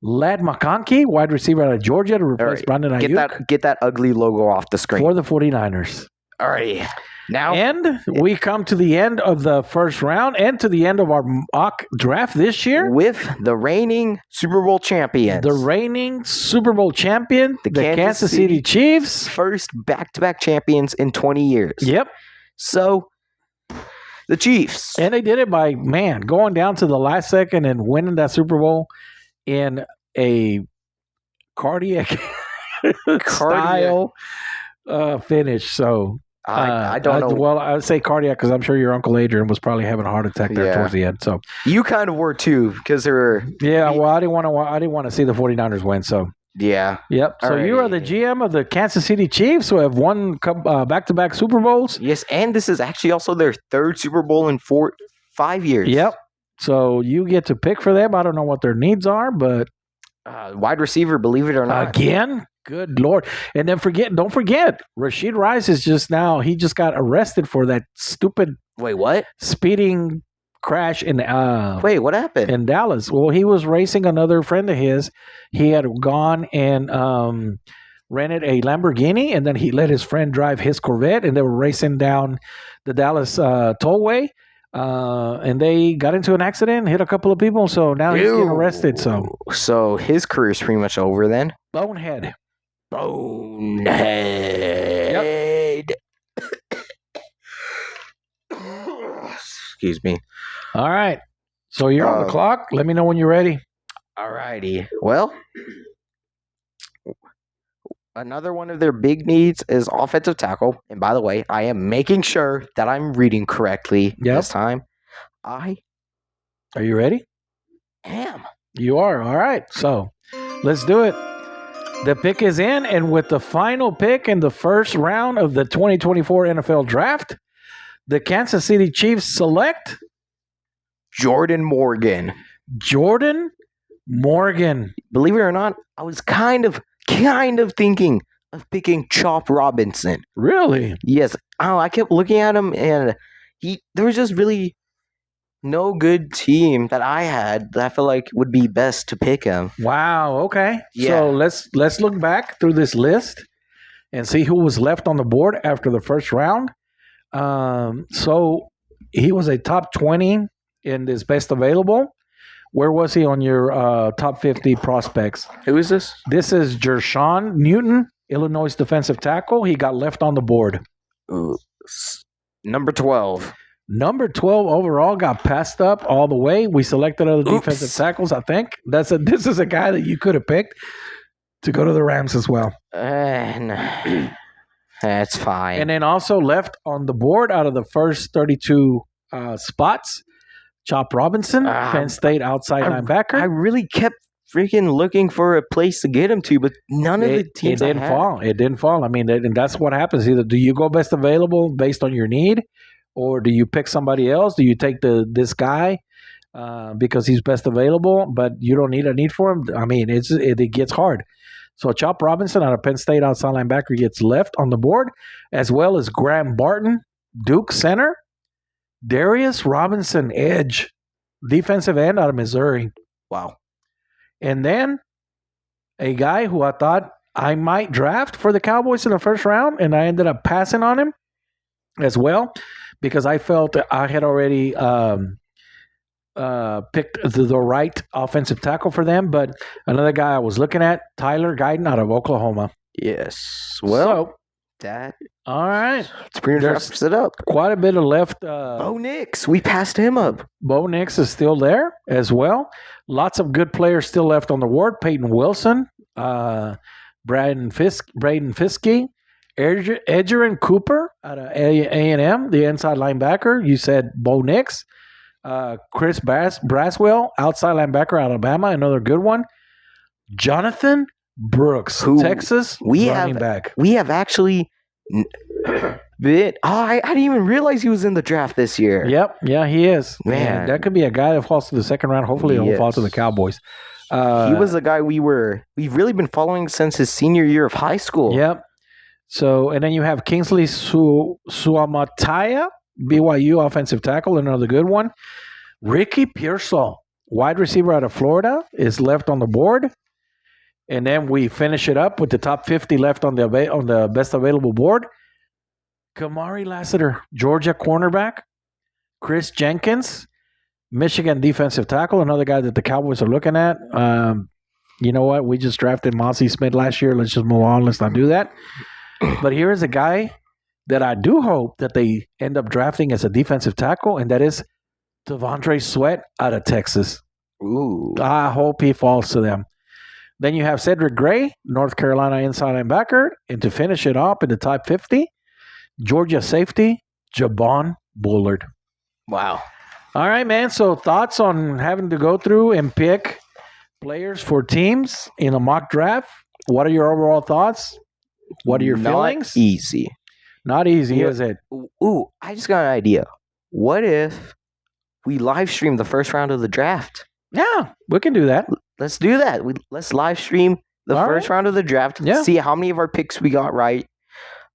Ladd McConkey, wide receiver out of Georgia, to replace Brandon Ayuk. Get that ugly logo off the screen. For the 49ers. All right. Now, and we come to the end of the first round and to the end of our mock draft this year. With the reigning Super Bowl champions. The reigning Super Bowl champion, the Kansas City Chiefs. First back-to-back champions in 20 years. Yep. So, the Chiefs. And they did it by, going down to the last second and winning that Super Bowl in a cardiac style finish. So... I don't know. Well, I would say cardiac because I'm sure your Uncle Adrian was probably having a heart attack there towards the end. So you kind of were too because there were. Yeah, well, I didn't want to see the 49ers win. So yeah, yep. So you are the GM of the Kansas City Chiefs, who have won back-to-back Super Bowls. Yes, and this is actually also their third Super Bowl in 5 years. Yep. So you get to pick for them. I don't know what their needs are, but Wide receiver, believe it or not. Again? Good Lord. And then don't forget, Rashid Rice is he just got arrested for that stupid Wait, what? speeding crash in Wait, what happened? in Dallas. Well, he was racing another friend of his. He had gone and rented a Lamborghini, and then he let his friend drive his Corvette, and they were racing down the Dallas tollway. And they got into an accident, hit a couple of people, so now he's getting arrested. So his career's pretty much over then. Bonehead. Excuse me. All right. So you're on the clock. Let me know when you're ready. Alrighty. Well, another one of their big needs is offensive tackle. And by the way, I am making sure that I'm reading correctly this time. Are you ready? Am. You are. All right. So let's do it. The pick is in, and with the final pick in the first round of the 2024 NFL Draft, the Kansas City Chiefs select Jordan Morgan. Jordan Morgan. Believe it or not, I was kind of thinking of picking Chop Robinson. Really? Yes. I kept looking at him, and there was just really no good team that I had that I feel like would be best to pick him. Wow. Okay. Yeah. So let's look back through this list and see who was left on the board after the first round. So he was a top 20 in this best available. Where was he on your top 50 prospects? Who is this? This is Jershawn Newton, Illinois defensive tackle. He got left on the board. Ooh, number 12. Number 12 overall got passed up all the way. We selected other defensive tackles, I think. This is a guy that you could have picked to go to the Rams as well. No. That's fine. And then also left on the board out of the first 32 spots, Chop Robinson, Penn State outside linebacker. I really kept freaking looking for a place to get him to, but none of the teams It didn't fall. I mean, and that's what happens. Either do you go best available based on your need, or do you pick somebody else? Do you take this guy because he's best available, but you don't need a need for him? I mean, it gets hard. So Chop Robinson out of Penn State outside linebacker gets left on the board, as well as Graham Barton, Duke center, Darius Robinson, edge, defensive end out of Missouri. Wow. And then a guy who I thought I might draft for the Cowboys in the first round, and I ended up passing on him as well because I felt that I had already picked the right offensive tackle for them. But another guy I was looking at, Tyler Guyton out of Oklahoma. Yes. Well, all right. It's pretty much wraps it up. Quite a bit of left. Bo Nix. We passed him up. Bo Nix is still there as well. Lots of good players still left on the board. Peyton Wilson, Braden Fiske, Edgerrin Cooper out of A&M, the inside linebacker. You said Bo Nix. Chris Braswell, outside linebacker out of Alabama, another good one. Jonathan Brooks, Texas, running back. We have actually I didn't even realize he was in the draft this year. Yep, yeah, he is. Man, that could be a guy that falls to the second round. Hopefully, he'll fall to the Cowboys. He was a guy we've really been following since his senior year of high school. Yep. So, and then you have Kingsley Suamataya, BYU offensive tackle, another good one. Ricky Pearsall, wide receiver out of Florida, is left on the board. And then we finish it up with the top 50 left on the best available board. Kamari Lassiter, Georgia cornerback. Chris Jenkins, Michigan defensive tackle, another guy that the Cowboys are looking at. You know what? We just drafted Mossy Smith last year. Let's just move on. Let's not do that. But here is a guy that I do hope that they end up drafting as a defensive tackle, and that is Devondre Sweat out of Texas. Ooh. I hope he falls to them. Then you have Cedric Gray, North Carolina inside linebacker. And to finish it up in the top 50, Georgia safety, Jabon Bullard. Wow. All right, man. So thoughts on having to go through and pick players for teams in a mock draft? What are your overall thoughts? What are your feelings? Not easy, is it? Ooh, I just got an idea. What if we live stream the first round of the draft? Yeah, we can do that. let's do that. Let's live stream the All first round of the draft. Yeah. See how many of our picks we got right.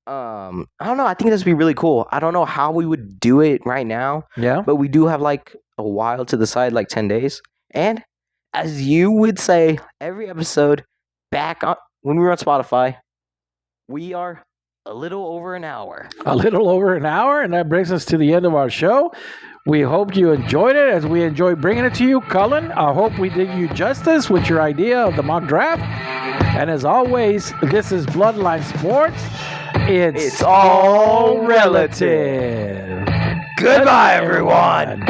I don't know. I think this would be really cool. I don't know how we would do it right now, Yeah. but we do have like a while to decide, like 10 days. And as you would say, every episode back on when we were on Spotify, we are a little over an hour. A little over an hour, and that brings us to the end of our show. We hope you enjoyed it as we enjoyed bringing it to you, Cullen. I hope we did you justice with your idea of the mock draft. And as always, this is Bloodline Sports. It's all relative. Goodbye, everyone.